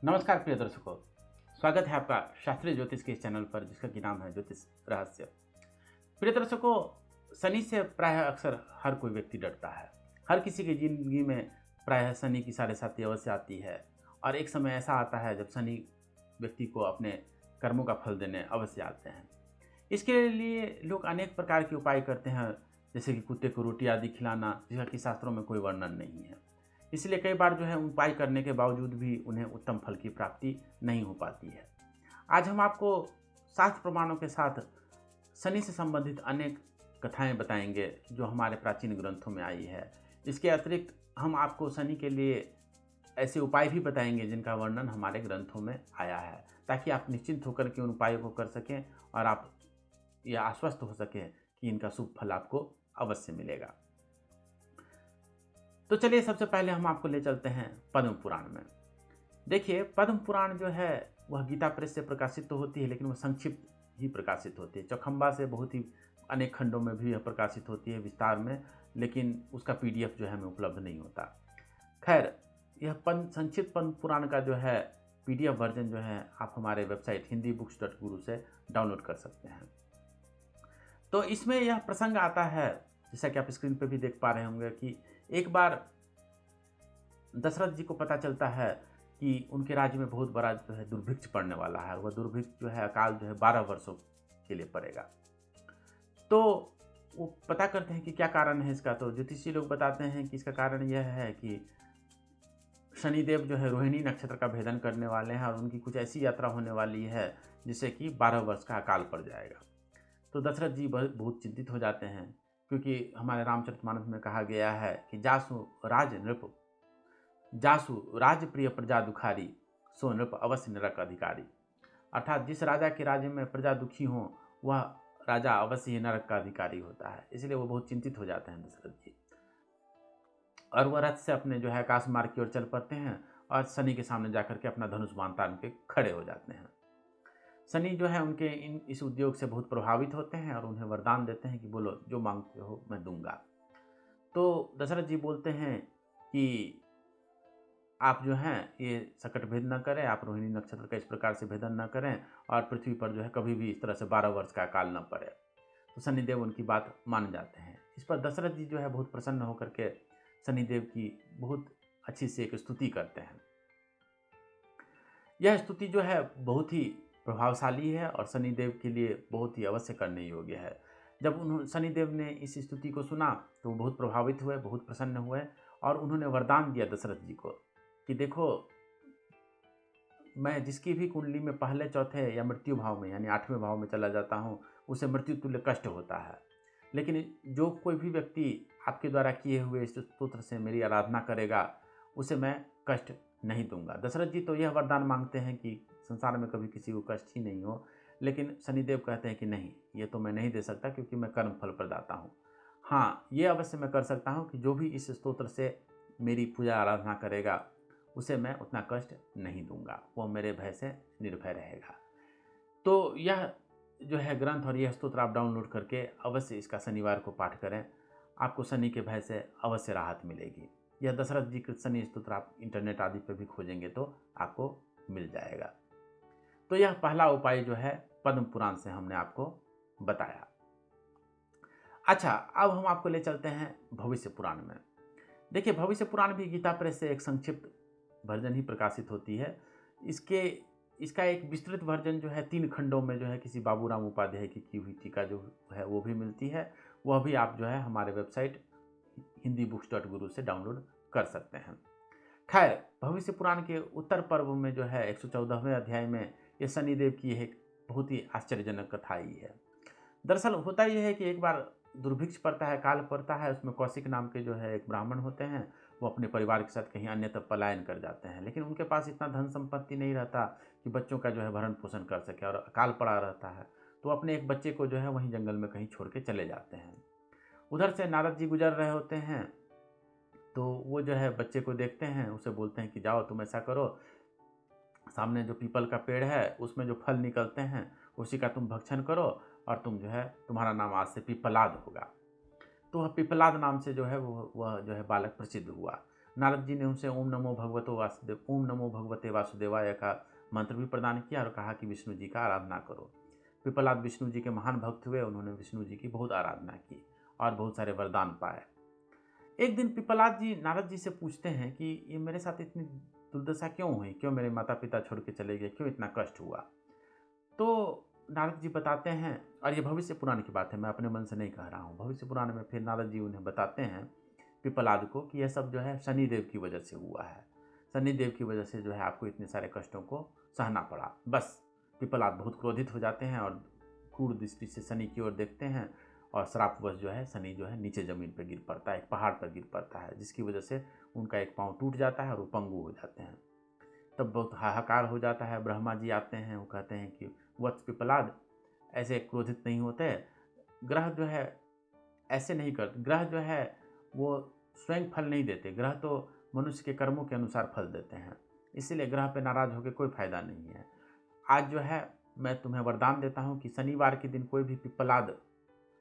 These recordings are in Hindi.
नमस्कार प्रिय दर्शकों, स्वागत है आपका शास्त्रीय ज्योतिष के इस चैनल पर जिसका कि नाम है ज्योतिष रहस्य। प्रिय दर्शकों, शनि से प्रायः अक्सर हर कोई व्यक्ति डरता है। हर किसी की जिंदगी में प्रायः शनि की साढ़े साती अवश्य आती है और एक समय ऐसा आता है जब शनि व्यक्ति को अपने कर्मों का फल देने अवश्य आते हैं। इसके लिए लोग अनेक प्रकार के उपाय करते हैं, जैसे कि कुत्ते को रोटी आदि खिलाना, जिसका कि शास्त्रों में कोई वर्णन नहीं है। इसलिए कई बार जो है उपाय करने के बावजूद भी उन्हें उत्तम फल की प्राप्ति नहीं हो पाती है। आज हम आपको शास्त्र प्रमाणों के साथ शनि से संबंधित अनेक कथाएं बताएंगे जो हमारे प्राचीन ग्रंथों में आई है। इसके अतिरिक्त हम आपको शनि के लिए ऐसे उपाय भी बताएंगे जिनका वर्णन हमारे ग्रंथों में आया है, ताकि आप निश्चिंत होकर के उन उपायों को कर सकें और आप यह आश्वस्त हो सकें कि इनका शुभ फल आपको अवश्य मिलेगा। तो चलिए सबसे पहले हम आपको ले चलते हैं पद्म पुराण में। देखिए, पद्म पुराण जो है वह गीता प्रेस से प्रकाशित तो होती है, लेकिन वह संक्षिप्त ही प्रकाशित होती है। चौखंबा से बहुत ही अनेक खंडों में भी यह प्रकाशित होती है विस्तार में, लेकिन उसका PDF जो है हमें उपलब्ध नहीं होता। खैर, यह संक्षिप्त पद्म पुराण का जो है PDF वर्जन जो है आप हमारे वेबसाइट hindibooks.guru से डाउनलोड कर सकते हैं। तो इसमें यह प्रसंग आता है, जैसा कि आप स्क्रीन पर भी देख पा रहे होंगे, कि एक बार दशरथ जी को पता चलता है कि उनके राज्य में बहुत बड़ा जो है दुर्भिक्ष पड़ने वाला है। वह दुर्भिक्ष जो है अकाल जो है 12 वर्षों के लिए पड़ेगा। तो वो पता करते हैं कि क्या कारण है इसका। तो ज्योतिषी लोग बताते हैं कि इसका कारण यह है कि शनिदेव जो है रोहिणी नक्षत्र का भेदन करने वाले हैं और उनकी कुछ ऐसी यात्रा होने वाली है जिससे कि 12 वर्ष का अकाल पड़ जाएगा। तो दशरथ जी बहुत चिंतित हो जाते हैं, क्योंकि हमारे रामचरितमानस में कहा गया है कि जासु राज प्रिय प्रजा दुखारी, सो नृप अवश्य नरक अधिकारी। अर्थात जिस राजा के राज्य में प्रजा दुखी हो वह राजा अवश्य ही नरक का अधिकारी होता है। इसलिए वो बहुत चिंतित हो जाते हैं दशरथ जी, और वह रथ से अपने जो है आकाश मार्ग की ओर चल पड़ते हैं और शनि के सामने जाकर के अपना धनुष बाण तान के खड़े हो जाते हैं। शनि जो है उनके इस उद्योग से बहुत प्रभावित होते हैं और उन्हें वरदान देते हैं कि बोलो जो मांगते हो मैं दूंगा। तो दशरथ जी बोलते हैं कि आप जो हैं ये संकट भेद न करें, आप रोहिणी नक्षत्र का इस प्रकार से भेदन न करें और पृथ्वी पर जो है कभी भी इस तरह से 12 वर्ष का अकाल न पड़े। तो शनिदेव उनकी बात मान जाते हैं। इस पर दशरथ जी जो है बहुत प्रसन्न होकर के शनिदेव की बहुत अच्छी से एक स्तुति करते हैं। यह स्तुति जो है बहुत ही प्रभावशाली है और शनिदेव के लिए बहुत ही अवश्य करने योग्य है। जब शनिदेव ने इस स्तुति को सुना तो वो बहुत प्रभावित हुए, बहुत प्रसन्न हुए और उन्होंने वरदान दिया दशरथ जी को कि देखो, मैं जिसकी भी कुंडली में पहले, चौथे या मृत्यु भाव में यानी 8वें भाव में चला जाता हूँ उसे मृत्यु तुल्य कष्ट होता है, लेकिन जो कोई भी व्यक्ति आपके द्वारा किए हुए इस स्तोत्र से मेरी आराधना करेगा उसे मैं कष्ट नहीं दूंगा। दशरथ जी तो यह वरदान मांगते हैं कि संसार में कभी किसी को कष्ट ही नहीं हो, लेकिन शनिदेव कहते हैं कि नहीं, ये तो मैं नहीं दे सकता क्योंकि मैं कर्म फल प्रदाता हूँ। हाँ, ये अवश्य मैं कर सकता हूँ कि जो भी इस स्तोत्र से मेरी पूजा आराधना करेगा उसे मैं उतना कष्ट नहीं दूंगा, वो मेरे भय से निर्भय रहेगा। तो यह जो है ग्रंथ और यह स्तोत्र आप डाउनलोड करके अवश्य इसका शनिवार को पाठ करें, आपको शनि के भय से अवश्य राहत मिलेगी। यह दशरथ जी कृत शनि स्तोत्र आप इंटरनेट आदि पर भी खोजेंगे तो आपको मिल जाएगा। तो यह पहला उपाय जो है पद्म पुराण से हमने आपको बताया। अच्छा, अब हम आपको ले चलते हैं भविष्य पुराण में। देखिए, भविष्य पुराण भी गीता प्रेस से एक संक्षिप्त वर्जन ही प्रकाशित होती है। इसका एक विस्तृत वर्जन जो है 3 खंडों में जो है किसी बाबूराम उपाध्याय की हुई टीका जो है वो भी मिलती है। वह भी आप जो है हमारे वेबसाइट hindibooks.guru से डाउनलोड कर सकते हैं। खैर, भविष्य पुराण के उत्तर पर्व में जो है 114वें अध्याय में ये शनिदेव की एक बहुत ही आश्चर्यजनक कथा आई है। दरअसल होता यह है कि एक बार दुर्भिक्ष पड़ता है, काल पड़ता है। उसमें कौशिक नाम के जो है एक ब्राह्मण होते हैं, वो अपने परिवार के साथ कहीं अन्यत्र पलायन कर जाते हैं, लेकिन उनके पास इतना धन संपत्ति नहीं रहता कि बच्चों का जो है भरण पोषण कर सके और अकाल पड़ा रहता है। तो अपने एक बच्चे को जो है वहीं जंगल में कहीं छोड़ के चले जाते हैं। उधर से नारद जी गुजर रहे होते हैं, तो वो जो है बच्चे को देखते हैं, उसे बोलते हैं कि जाओ तुम ऐसा करो, सामने जो पीपल का पेड़ है उसमें जो फल निकलते हैं उसी का तुम भक्षण करो और तुम जो है तुम्हारा नाम आज से पिपलाद होगा। तो वह पिपलाद नाम से जो है वह जो है बालक प्रसिद्ध हुआ। नारद जी ने उनसे ओम नमो भगवते वासुदेवाय का मंत्र भी प्रदान किया और कहा कि विष्णु जी का आराधना करो। पिप्पलाद विष्णु जी के महान भक्त हुए, उन्होंने विष्णु जी की बहुत आराधना की और बहुत सारे वरदान पाए। एक दिन पिप्पलाद जी नारद जी से पूछते हैं कि ये मेरे साथ इतनी दुर्दशा क्यों हुई, क्यों मेरे माता पिता छोड़ के चले गए, क्यों इतना कष्ट हुआ। तो नारद जी बताते हैं, और ये भविष्य पुराण की बात है, मैं अपने मन से नहीं कह रहा हूँ, भविष्य पुराण में फिर नारद जी उन्हें बताते हैं पिप्पलाद को कि यह सब जो है शनिदेव की वजह से हुआ है, शनिदेव की वजह से जो है आपको इतने सारे कष्टों को सहना पड़ा। बस पिप्पलाद बहुत क्रोधित हो जाते हैं और क्रूर दृष्टि से शनि की ओर देखते हैं और श्रापवश जो है शनि जो है नीचे ज़मीन पर गिर पड़ता है, एक पहाड़ पर गिर पड़ता है, जिसकी वजह से उनका एक पाँव टूट जाता है और वो पंगु हो जाते हैं। तब बहुत हाहाकार हो जाता है। ब्रह्मा जी आते हैं, वो कहते हैं कि वत्स पिप्पलाद, ऐसे क्रोधित नहीं होते, ग्रह जो है ऐसे नहीं करते, ग्रह जो है वो स्वयं फल नहीं देते, ग्रह तो मनुष्य के कर्मों के अनुसार फल देते हैं, इसीलिए ग्रह पे नाराज होकर कोई फायदा नहीं है। आज जो है मैं तुम्हें वरदान देता हूँ कि शनिवार के दिन कोई भी पिप्पलाद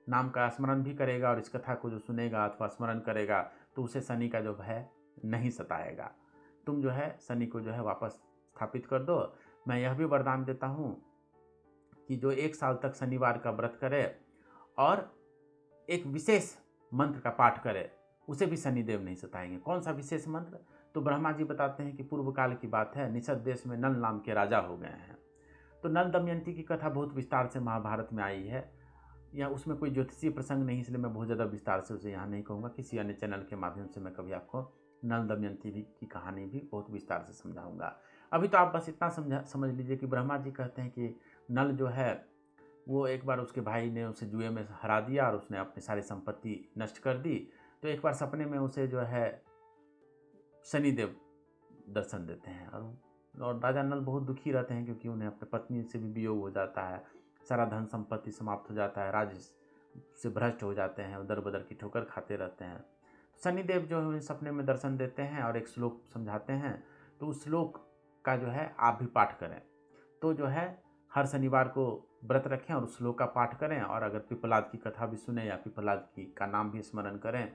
नाम का स्मरण भी करेगा और इस कथा को जो सुनेगा अथवा स्मरण करेगा तो उसे शनि का जो भय नहीं सताएगा। तुम जो है शनि को जो है वापस स्थापित कर दो। मैं यह भी वरदान देता हूँ कि जो 1 साल तक शनिवार का व्रत करे और एक विशेष मंत्र का पाठ करे, उसे भी शनिदेव नहीं सताएंगे। कौन सा विशेष मंत्र? तो ब्रह्मा जी बताते हैं कि पूर्व काल की बात है, निषद देश में नल नाम के राजा हो गए हैं। तो नल दमयंती की कथा बहुत विस्तार से महाभारत में आई है, या उसमें कोई ज्योतिषीय प्रसंग नहीं, इसलिए मैं बहुत ज़्यादा विस्तार से उसे यहाँ नहीं कहूँगा। किसी अन्य चैनल के माध्यम से मैं कभी आपको नल दमयंती भी की कहानी भी बहुत विस्तार से समझाऊंगा। अभी तो आप बस इतना समझ लीजिए कि ब्रह्मा जी कहते हैं कि नल जो है वो एक बार उसके भाई ने उसे जुए में हरा दिया और उसने अपनी सारी संपत्ति नष्ट कर दी। तो एक बार सपने में उसे जो है शनिदेव दर्शन देते हैं और राजा नल बहुत दुखी रहते हैं, क्योंकि उन्हें अपने पत्नी से भी वियोग हो जाता है, सारा धन संपत्ति समाप्त हो जाता है, राज्य से भ्रष्ट हो जाते हैं, उधर बदर की ठोकर खाते रहते हैं। शनिदेव जो है उन्हें सपने में दर्शन देते हैं और एक श्लोक समझाते हैं। तो उस श्लोक का जो है आप भी पाठ करें, तो जो है हर शनिवार को व्रत रखें और उस श्लोक का पाठ करें, और अगर पिप्पलाद की कथा भी सुने या पिप्पलाद की का नाम भी स्मरण करें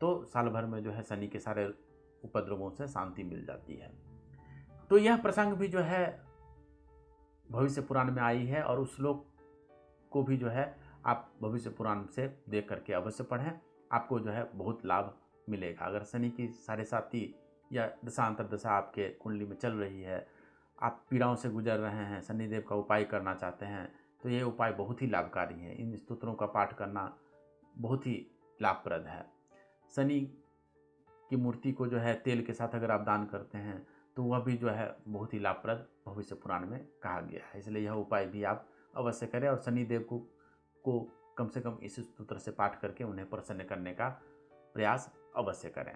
तो साल भर में जो है शनि के सारे उपद्रवों से शांति मिल जाती है। तो यह प्रसंग भी जो है भविष्य पुराण में आई है, और उस श्लोक को भी जो है आप भविष्य पुराण से देख करके अवश्य पढ़ें, आपको जो है बहुत लाभ मिलेगा। अगर शनि की साढ़े साती या दशांतर दशा आपके कुंडली में चल रही है, आप पीड़ाओं से गुजर रहे हैं, शनिदेव का उपाय करना चाहते हैं, तो ये उपाय बहुत ही लाभकारी है। इन स्तोत्रों का पाठ करना बहुत ही लाभप्रद है। शनि की मूर्ति को जो है तेल के साथ अगर आप दान करते हैं तो वह भी जो है बहुत ही लाभप्रद भविष्य पुराण में कहा गया है, इसलिए यह उपाय भी आप अवश्य करें और शनिदेव को कम से कम इस स्तोत्र से पाठ करके उन्हें प्रसन्न करने का प्रयास अवश्य करें।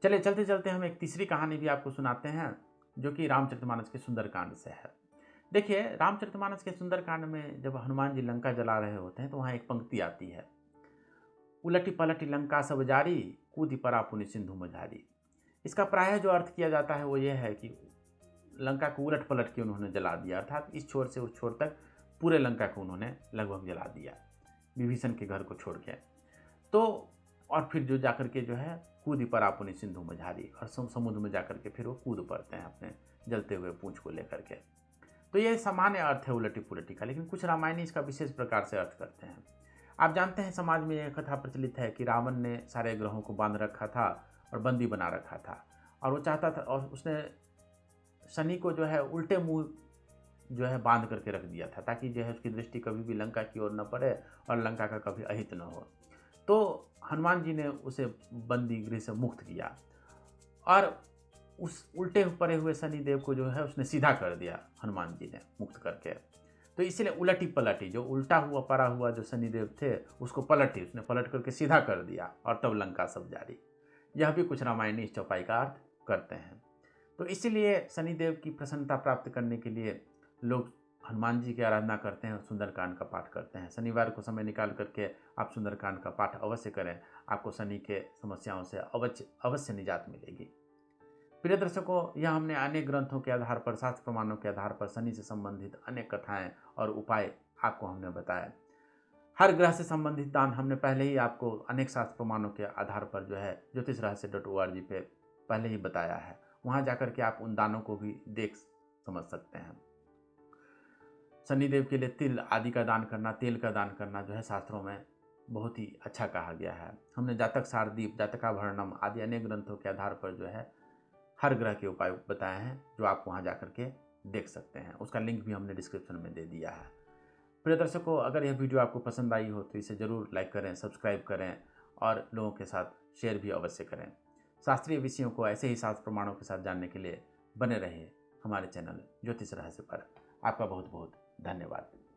चलिए चलते चलते हम एक तीसरी कहानी भी आपको सुनाते हैं, जो कि रामचरितमानस के सुंदरकांड से है। देखिए, रामचरितमानस के सुंदरकांड में जब हनुमान जी लंका जला रहे होते हैं तो वहाँ एक पंक्ति आती है, उलटी पलटी लंका सब जारी, कूदी परा पुनि सिंधु मझारी। इसका प्रायः जो अर्थ किया जाता है वो ये है कि लंका को उलट पलट के उन्होंने जला दिया, अर्थात इस छोर से उस छोर तक पूरे लंका को उन्होंने लगभग जला दिया विभीषण के घर को छोड़ के। तो और फिर जो जाकर के जो है कूदी परा पुनि सिंधु मझारी, और समुद्र में जाकर के फिर वो कूद पड़ते हैं अपने जलते हुए पूंछ को लेकर के। तो ये सामान्य अर्थ है उलटी पुलटी का, लेकिन कुछ रामायणी इसका विशेष प्रकार से अर्थ करते हैं। आप जानते हैं समाज में यह कथा प्रचलित है कि रावण ने सारे ग्रहों को बांध रखा था और बंदी बना रखा था, और वो चाहता था, और उसने शनि को जो है उल्टे मुंह जो है बांध करके रख दिया था, ताकि जो है उसकी दृष्टि कभी भी लंका की ओर न पड़े और लंका का कभी अहित न हो। तो हनुमान जी ने उसे बंदी गृह से मुक्त किया और उस उल्टे पड़े हुए शनिदेव को जो है उसने सीधा कर दिया हनुमान जी ने मुक्त करके। तो इसलिए उलटी पलटी, जो उल्टा हुआ पड़ा हुआ जो शनिदेव थे उसको उसने पलट करके सीधा कर दिया, और तब लंका सब जारी। यह भी कुछ रामायणी इस चौपाई का अर्थ करते हैं। तो इसीलिए शनिदेव की प्रसन्नता प्राप्त करने के लिए लोग हनुमान जी की आराधना करते हैं और सुंदरकांड का पाठ करते हैं। शनिवार को समय निकाल करके आप सुंदरकांड का पाठ अवश्य करें, आपको शनि के समस्याओं से अवश्य निजात मिलेगी। प्रिय दर्शकों, यह हमने अनेक ग्रंथों के आधार पर, शास्त्र प्रमाणों के आधार पर शनि से संबंधित अनेक कथाएं और उपाय आपको हमने बताए। हर ग्रह से संबंधित दान हमने पहले ही आपको अनेक शास्त्र प्रमाणों के आधार पर जो है ज्योतिषरहस्य.org पे पहले ही बताया है। वहाँ जाकर के आप उन दानों को भी देख समझ सकते हैं। शनिदेव के लिए तिल आदि का दान करना, तेल का दान करना जो है शास्त्रों में बहुत ही अच्छा कहा गया है। हमने जातक सारदीप, जातकाभरणम आदि अनेक ग्रंथों के आधार पर जो है हर ग्रह के उपाय बताए हैं, जो आप वहाँ जाकर के देख सकते हैं। उसका लिंक भी हमने डिस्क्रिप्शन में दे दिया है। प्रिय दर्शकों, अगर यह वीडियो आपको पसंद आई हो तो इसे ज़रूर लाइक करें, सब्सक्राइब करें और लोगों के साथ शेयर भी अवश्य करें। शास्त्रीय विषयों को ऐसे ही शास्त्र प्रमाणों के साथ जानने के लिए बने रहिए हमारे चैनल ज्योतिष रहस्य पर। आपका बहुत बहुत धन्यवाद।